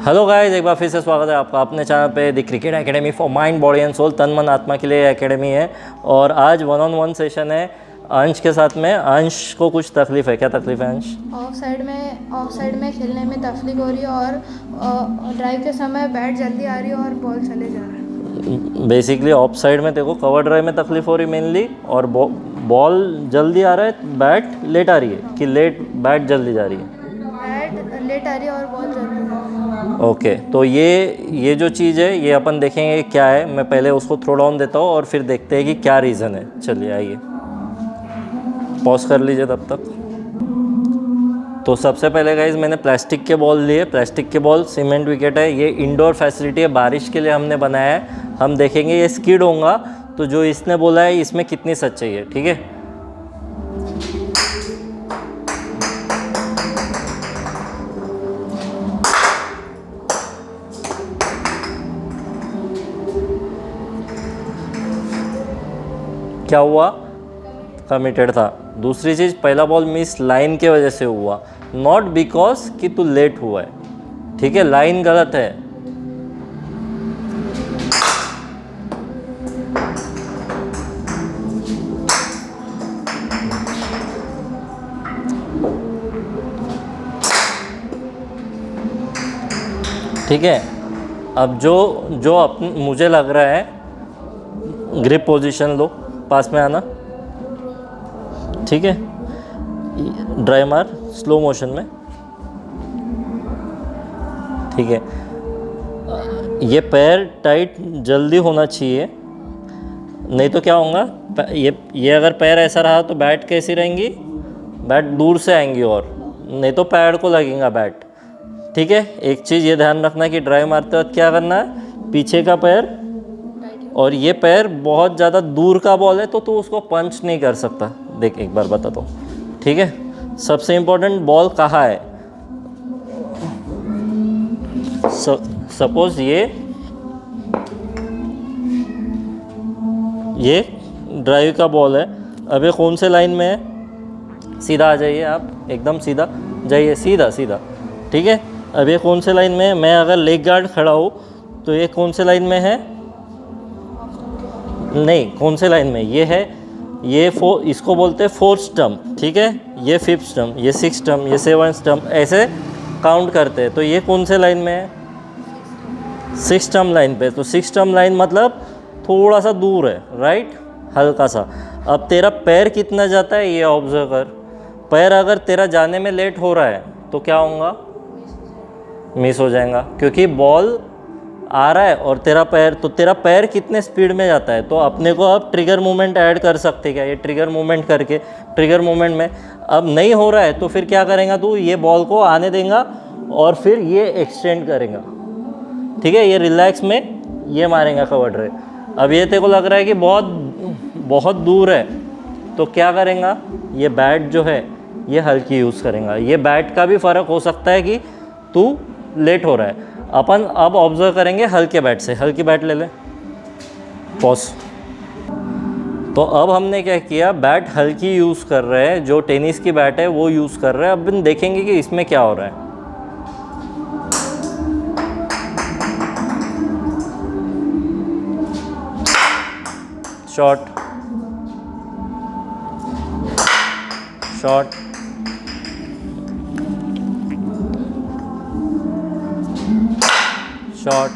Hello guys, एक बार फिर से स्वागत है आपका अपने चैनल पे the cricket academy for mind body and soul. तन मन आत्मा के लिए एकेडमी है और आज 1-on-1 सेशन है अंश के साथ में। अंश को कुछ तकलीफ है, क्या तकलीफ है अंश? ऑफ साइड में खेलने में तकलीफ हो रही है और ड्राइव के समय बैट जल्दी आ रही है और बॉल चले जा रहा है। बेसिकली ऑफ साइड में देखो कवर ड्राइव में तकलीफ हो रही मेनली, और बॉल जल्दी आ रहा है, बैट लेट आ रही है कि बैट जल्दी जा रही है? बैट लेट आ रही है और बॉल जल्दी जा रही है। ओके, तो ये जो चीज़ है ये अपन देखेंगे क्या है। मैं पहले उसको थ्रो डाउन देता हूँ और फिर देखते हैं कि क्या रीज़न है। चलिए आइए, पॉज कर लीजिए तब तक। तो सबसे पहले गाइज मैंने प्लास्टिक के बॉल लिए। प्लास्टिक के बॉल, सीमेंट विकेट है, ये इंडोर फैसिलिटी है, बारिश के लिए हमने बनाया है। हम देखेंगे ये स्किड होगा तो जो इसने बोला है इसमें कितनी सच्चाई है, ठीक है। क्या हुआ? कमिटेड था। दूसरी चीज़, पहला बॉल मिस लाइन के वजह से हुआ, नॉट बिकॉज कि तू लेट हुआ है, ठीक है। लाइन गलत है। ठीक है। अब जो मुझे लग रहा है, ग्रिप पोजीशन लो, पास में आना, ठीक है। ड्राइव मार स्लो मोशन में, ठीक है। ये पैर टाइट जल्दी होना चाहिए, नहीं तो क्या होगा, ये अगर पैर ऐसा रहा तो बैट कैसी रहेंगी, बैट दूर से आएंगी और नहीं तो पैर को लगेगा बैट, ठीक है। एक चीज़ ये ध्यान रखना कि ड्राइव मारते वक्त क्या करना है, पीछे का पैर, और ये पैर बहुत ज़्यादा दूर का बॉल है तो तू उसको पंच नहीं कर सकता। देख एक बार बताता हूँ, ठीक है। सबसे इम्पोर्टेंट, बॉल कहाँ है। सपोज ये ड्राइव का बॉल है। अब ये कौन से लाइन में है, सीधा आ जाइए आप, एकदम सीधा जाइए, सीधा सीधा, ठीक है। अब ये कौन से लाइन में है, मैं अगर लेग गार्ड खड़ा हूँ तो ये कौन से लाइन में है, नहीं कौन से लाइन में ये है, ये इसको बोलते हैं फोर्थ स्टंप, ठीक है। ये फिफ्थ स्टंप, ये सिक्स स्टंप, ये सेवन स्टंप, ऐसे काउंट करते हैं। तो ये कौन से लाइन में है, सिक्स स्टंप लाइन पे। तो सिक्स स्टंप लाइन मतलब थोड़ा सा दूर है, राइट, हल्का सा। अब तेरा पैर कितना जाता है ये ऑब्जर्व कर। पैर अगर तेरा जाने में लेट हो रहा है तो क्या होगा, मिस हो जाएगा, क्योंकि बॉल आ रहा है और तेरा पैर कितने स्पीड में जाता है। तो अपने को अब ट्रिगर मूवमेंट ऐड कर सकते क्या, ये ट्रिगर मूवमेंट करके, ट्रिगर मूवमेंट में अब नहीं हो रहा है तो फिर क्या करेगा तू, ये बॉल को आने देगा और फिर ये एक्सटेंड करेगा, ठीक है। ये रिलैक्स में ये मारेगा कवर ड्राइव। अब ये तेरे को लग रहा है कि बहुत दूर है तो क्या करेगा, ये बैट जो है ये हल्की यूज़ करेगा। ये बैट का भी फ़र्क हो सकता है कि तू लेट हो रहा है। अपन अब ऑब्जर्व करेंगे हल्के बैट से। हल्की बैट ले ले, पॉज। तो अब हमने क्या किया, बैट हल्की यूज़ कर रहे हैं, जो टेनिस की बैट है वो यूज़ कर रहे हैं। अब देखेंगे कि इसमें क्या हो रहा है। शॉट, शॉट, शॉट,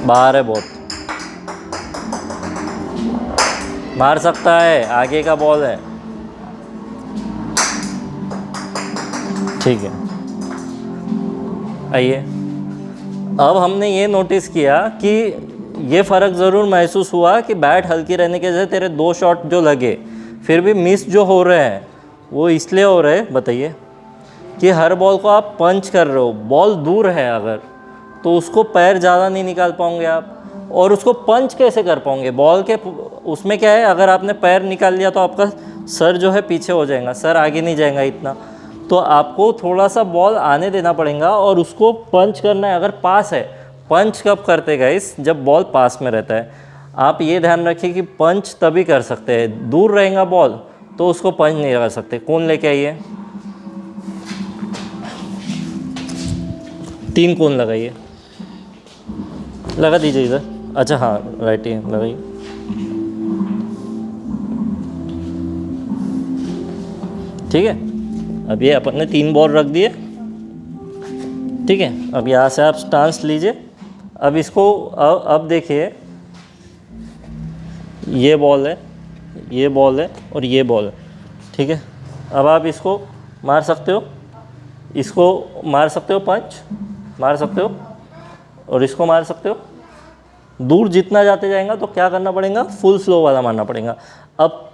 बाहर है, बहुत मार सकता है, आगे का बॉल है, ठीक है। आइए, अब हमने ये नोटिस किया कि ये फ़र्क ज़रूर महसूस हुआ कि बैट हल्की रहने के वजह से तेरे दो शॉट जो लगे फिर भी मिस जो हो रहे हैं वो इसलिए हो रहे हैं, बताइए, कि हर बॉल को आप पंच कर रहे हो। बॉल दूर है अगर तो उसको पैर ज़्यादा नहीं निकाल पाओगे आप, और उसको पंच कैसे कर पाओगे। बॉल के उसमें क्या है, अगर आपने पैर निकाल लिया तो आपका सर जो है पीछे हो जाएगा, सर आगे नहीं जाएगा इतना। तो आपको थोड़ा सा बॉल आने देना पड़ेगा और उसको पंच करना है। अगर पास है, पंच कब करते गाइस, जब बॉल पास में रहता है। आप ये ध्यान रखिए कि पंच तभी कर सकते हैं, दूर रहेगा बॉल तो उसको पंच नहीं कर सकते। कौन लेके आइए, 3 कोन लगाइए, लगा दीजिए इधर। अच्छा हाँ राइट ही लगाइए। ठीक है, अब ये अपन ने 3 बॉल रख दिए। ठीक है, अब यहाँ से आप स्टांस लीजिए। अब इसको अब देखिए, ये बॉल है, ये बॉल है और ये बॉल है। ठीक है, अब आप इसको मार सकते हो, इसको मार सकते हो, पंच मार सकते हो और इसको मार सकते हो। दूर जितना जाते जाएगा तो क्या करना पड़ेगा, फुल स्लो वाला मारना पड़ेगा। अब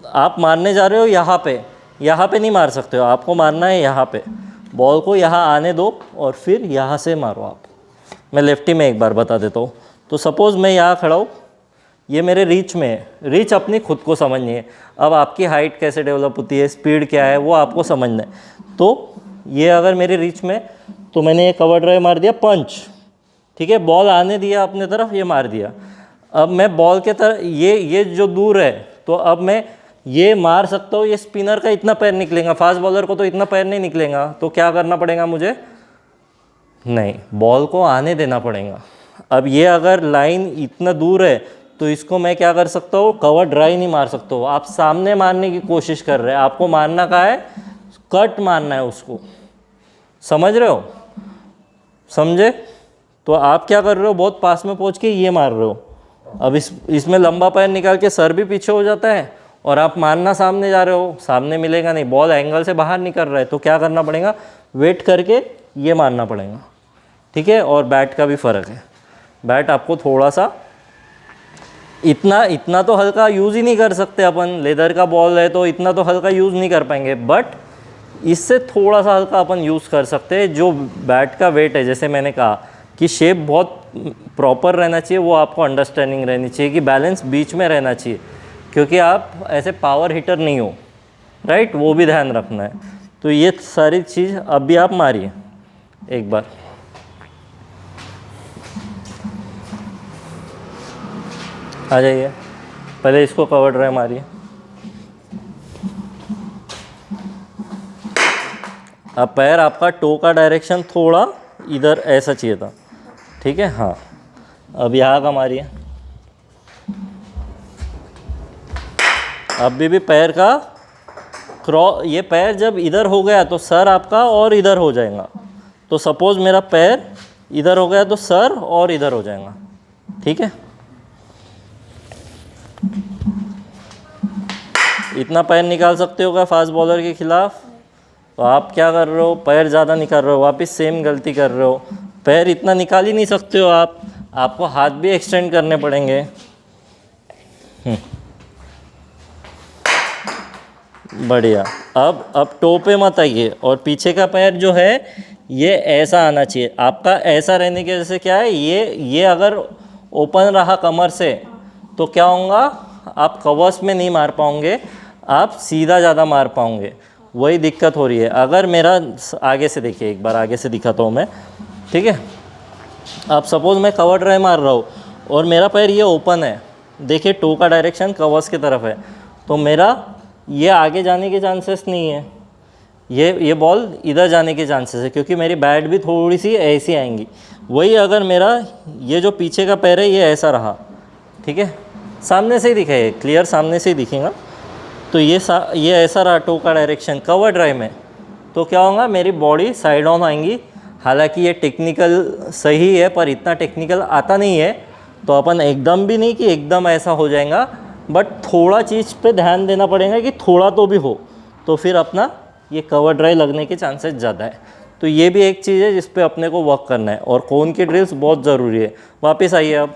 आप मारने जा रहे हो यहाँ पे नहीं मार सकते हो, आपको मारना है यहाँ पे। बॉल को यहाँ आने दो और फिर यहाँ से मारो आप। मैं लेफ्टी में एक बार बता देता हूँ। तो सपोज़ मैं यहाँ खड़ा हूँ, ये मेरे रीच में है। रीच अपनी खुद को समझनी है। अब आपकी हाइट कैसे डेवलप होती है, स्पीड क्या है, वो आपको समझना है। तो ये अगर मेरे रीच में, तो मैंने ये कवर ड्राइव मार दिया, पंच। ठीक है, बॉल आने दिया अपने तरफ, ये मार दिया। अब मैं बॉल के तरफ, ये जो दूर है, तो अब मैं ये मार सकता हूँ। ये स्पिनर का इतना पैर निकलेगा, फास्ट बॉलर को तो इतना पैर नहीं निकलेगा। तो क्या करना पड़ेगा मुझे, नहीं, बॉल को आने देना पड़ेगा। अब ये अगर लाइन इतना दूर है तो इसको मैं क्या कर सकता हूँ, कवर ड्राइव नहीं मार सकता हूँ। आप सामने मारने की कोशिश कर रहे हैं, आपको मारना कहाँ है, कट मारना है उसको। समझ रहे हो, समझे? तो आप क्या कर रहे हो, बहुत पास में पहुँच के ये मार रहे हो। अब इसमें लंबा पैर निकाल के सर भी पीछे हो जाता है और आप मारना सामने जा रहे हो, सामने मिलेगा नहीं, बॉल एंगल से बाहर निकल रहा है। तो क्या करना पड़ेगा, वेट करके ये मारना पड़ेगा। ठीक है, और बैट का भी फ़र्क है। बैट आपको थोड़ा सा, इतना तो हल्का यूज़ ही नहीं कर सकते अपन। लेदर का बॉल है तो इतना तो हल्का यूज़ नहीं कर पाएंगे, बट इससे थोड़ा सा हल्का अपन यूज़ कर सकते हैं। जो बैट का वेट है, जैसे मैंने कहा कि शेप बहुत प्रॉपर रहना चाहिए, वो आपको अंडरस्टैंडिंग रहनी चाहिए कि बैलेंस बीच में रहना चाहिए, क्योंकि आप ऐसे पावर हिटर नहीं हो, राइट, वो भी ध्यान रखना है। तो ये सारी चीज़ अब भी आप मारिए एक बार। आ जाइए, पहले इसको कवर ड्राइव मारिए। अब पैर आपका टो का डायरेक्शन थोड़ा इधर ऐसा चाहिए था। ठीक है, हाँ, अब यहाँ का मारिए। अभी भी पैर का ये पैर जब इधर हो गया तो सर आपका और इधर हो जाएगा। तो सपोज़ मेरा पैर इधर हो गया तो सर और इधर हो जाएगा। ठीक है, इतना पैर निकाल सकते हो क्या फास्ट बॉलर के खिलाफ? तो आप क्या कर रहे हो, पैर ज़्यादा निकाल रहे हो, वापस सेम गलती कर रहे हो। पैर इतना निकाल ही नहीं सकते हो आप, आपको हाथ भी एक्सटेंड करने पड़ेंगे। बढ़िया। अब टो पे मत आइए, और पीछे का पैर जो है ये ऐसा आना चाहिए आपका। ऐसा रहने की वजह से क्या है, ये अगर ओपन रहा कमर से तो क्या होगा, आप कवर्स में नहीं मार पाओगे, आप सीधा ज़्यादा मार पाओगे। वही दिक्कत हो रही है। अगर मेरा आगे से देखिए, एक बार आगे से दिखाता हूँ मैं। ठीक है, आप सपोज़ मैं कवर ड्राइव मार रहा हूँ और मेरा पैर ये ओपन है, देखिए टो का डायरेक्शन कवर्स की तरफ है, तो मेरा ये आगे जाने के चांसेस नहीं है, ये बॉल इधर जाने के चांसेस है, क्योंकि मेरी बैट भी थोड़ी सी ऐसी आएंगी। वही अगर मेरा ये जो पीछे का पैर है ये ऐसा रहा, ठीक है, सामने से ही दिखाइए, क्लियर सामने से ही दिखेगा, तो ये ऐसा रहा टो का डायरेक्शन कवर ड्राइव में, तो क्या होगा, मेरी बॉडी साइड ऑन आएंगी। हालांकि ये टेक्निकल सही है, पर इतना टेक्निकल आता नहीं है, तो अपन एकदम भी नहीं कि एकदम ऐसा हो जाएगा, बट थोड़ा चीज़ पे ध्यान देना पड़ेगा कि थोड़ा तो भी हो, तो फिर अपना ये कवर ड्राइव लगने के चांसेस ज़्यादा है। तो ये भी एक चीज़ है जिस पे अपने को वर्क करना है, और कोन की ड्रिल्स बहुत ज़रूरी है। वापस आइए अब।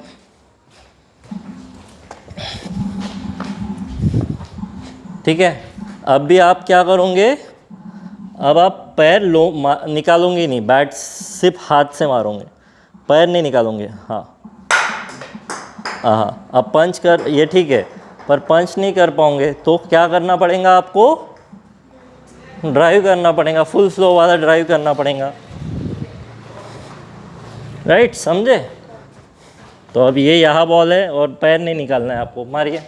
ठीक है, अब भी आप क्या करोगे, अब आप पैर निकालोगे नहीं, बैट सिर्फ हाथ से मारोगे, पैर नहीं निकालोगे। हाँ हाँ, अब पंच कर, ये ठीक है, पर पंच नहीं कर पाओगे तो क्या करना पड़ेगा, आपको ड्राइव करना पड़ेगा, फुल स्लो वाला ड्राइव करना पड़ेगा, राइट, समझे? तो अब ये यहाँ बॉल है और पैर नहीं निकालना है आपको, मारिए।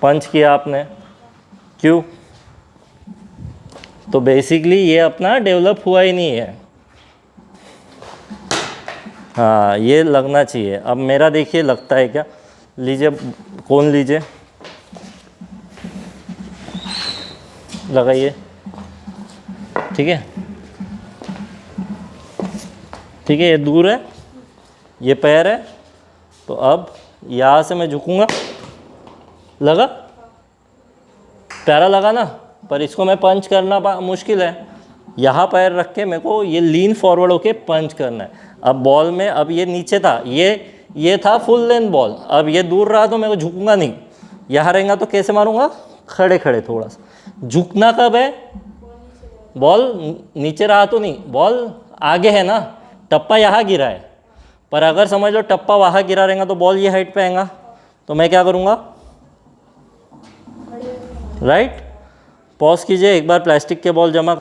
पंच किया आपने, क्यों? तो बेसिकली ये अपना डेवलप हुआ ही नहीं है, हाँ ये लगना चाहिए। अब मेरा देखिए लगता है क्या, लीजिए कौन लीजिए, लगाइए, ठीक है ठीक है, ये दूर है, ये पैर है, तो अब यहाँ से मैं झुकूंगा, लगा, प्यारा लगा ना, पर इसको मैं पंच करना मुश्किल है। यहाँ पैर रख के मेरे को ये लीन फॉरवर्ड होके पंच करना है। अब बॉल में, अब ये नीचे था, ये था फुल लेंथ बॉल, अब ये दूर रहा तो मेरे को झुकूंगा नहीं, यहाँ रहेगा तो कैसे मारूंगा, खड़े खड़े थोड़ा सा। झुकना कब है, बॉल नीचे रहा तो नहीं, बॉल आगे है ना, टप्पा यहाँ गिरा है, पर अगर समझ लो टप्पा वहाँ गिरा रहेगा तो बॉल ये हाइट पे आएगा, तो मैं क्या करूँगा, राइट। पॉज कीजिए, एक बार प्लास्टिक के बॉल जमा।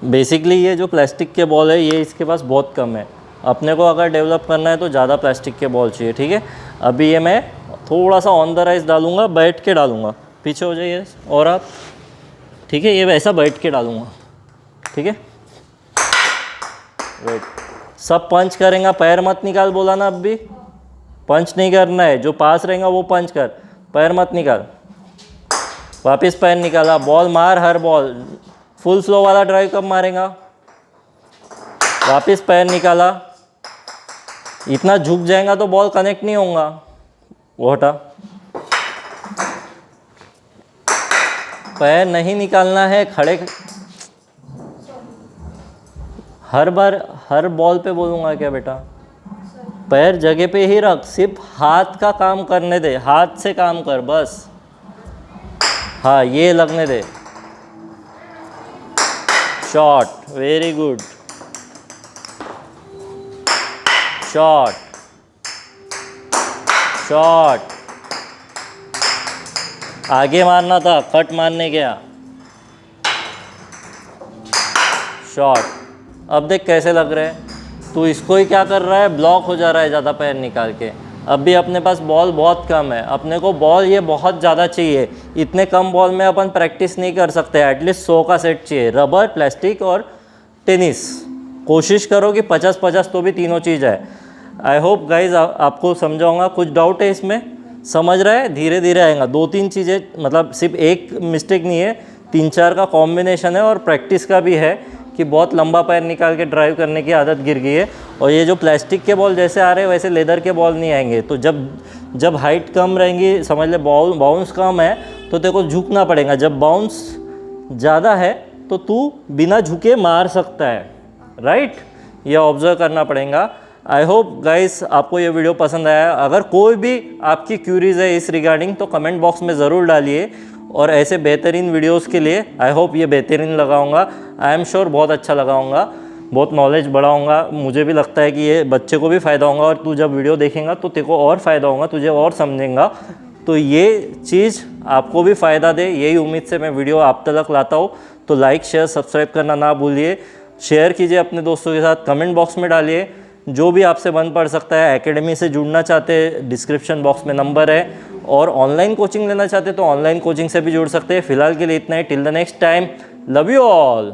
बेसिकली ये जो प्लास्टिक के बॉल है ये इसके पास बहुत कम है, अपने को अगर डेवलप करना है तो ज़्यादा प्लास्टिक के बॉल चाहिए, ठीक है। अभी ये मैं थोड़ा सा ऑन द राइज डालूंगा, बैठ के डालूंगा, पीछे हो जाइए और आप, ठीक है, ये वैसा बैठ के डालूंगा, ठीक है। वेट, सब पंच करेंगे, पैर मत निकाल बोला ना, अब भी पंच नहीं करना है, जो पास रहेगा वो पंच कर, पैर मत निकाल, वापस पैर निकाला, बॉल मार, हर बॉल फुल स्लो वाला ड्राइव कब मारेगा, वापस पैर निकाला, इतना झुक जाएगा तो बॉल कनेक्ट नहीं होगा, वो हटा, पैर नहीं निकालना है, खड़े, हर बार हर बॉल पे बोलूँगा क्या बेटा, पैर जगह पे ही रख, सिर्फ हाथ का काम करने दे, हाथ से काम कर बस, हाँ ये लगने दे, shot, very good, shot, shot, आगे मारना था, कट मारने गया, शॉट। अब देख कैसे लग रहे हैं, तू इसको ही क्या कर रहा है, ब्लॉक हो जा रहा है ज़्यादा पैर निकाल के। अब भी अपने पास बॉल बहुत कम है, अपने को बॉल ये बहुत ज़्यादा चाहिए, इतने कम बॉल में अपन प्रैक्टिस नहीं कर सकते, एटलीस्ट 100 का सेट चाहिए, रबर, प्लास्टिक और टेनिस। कोशिश करो कि 50-50 तो भी तीनों चीज़ है। आई होप गाइज आपको समझाऊंगा, कुछ डाउट है इसमें, समझ रहा है, धीरे धीरे आएगा, 2-3 चीज़ें, मतलब सिर्फ एक मिस्टेक नहीं है, 3-4 का कॉम्बिनेशन है और प्रैक्टिस का भी है कि बहुत लंबा पैर निकाल के ड्राइव करने की आदत गिर गई है। और ये जो प्लास्टिक के बॉल जैसे आ रहे हैं वैसे लेदर के बॉल नहीं आएंगे, तो जब हाइट कम रहेंगी, समझ ले बाउंस कम है तो तेरे को झुकना पड़ेगा, जब बाउंस ज़्यादा है तो तू बिना झुके मार सकता है, राइट, ये ऑब्जर्व करना पड़ेगा। आई होप गाइस आपको ये वीडियो पसंद आया, अगर कोई भी आपकी क्यूरीज है इस रिगार्डिंग तो कमेंट बॉक्स में ज़रूर डालिए, और ऐसे बेहतरीन वीडियोस के लिए आई होप ये बेहतरीन लगाऊंगा, आई एम श्योर बहुत अच्छा लगाऊंगा, बहुत नॉलेज बढ़ाऊंगा, मुझे भी लगता है कि ये बच्चे को भी फ़ायदा होगा, और तू जब वीडियो देखेगा तो तेरे को और फ़ायदा होगा, तुझे और समझेगा, तो ये चीज़ आपको भी फ़ायदा दे, यही उम्मीद से मैं वीडियो आप तक लाता हूँ। तो लाइक शेयर सब्सक्राइब करना ना भूलिए, शेयर कीजिए अपने दोस्तों के साथ, कमेंट बॉक्स में डालिए जो भी आपसे बन पड़ सकता है। एकेडमी से जुड़ना चाहते हैं, डिस्क्रिप्शन बॉक्स में नंबर है, और ऑनलाइन कोचिंग लेना चाहते हैं तो ऑनलाइन कोचिंग से भी जुड़ सकते हैं। फिलहाल के लिए इतना ही, till the next time, love you all.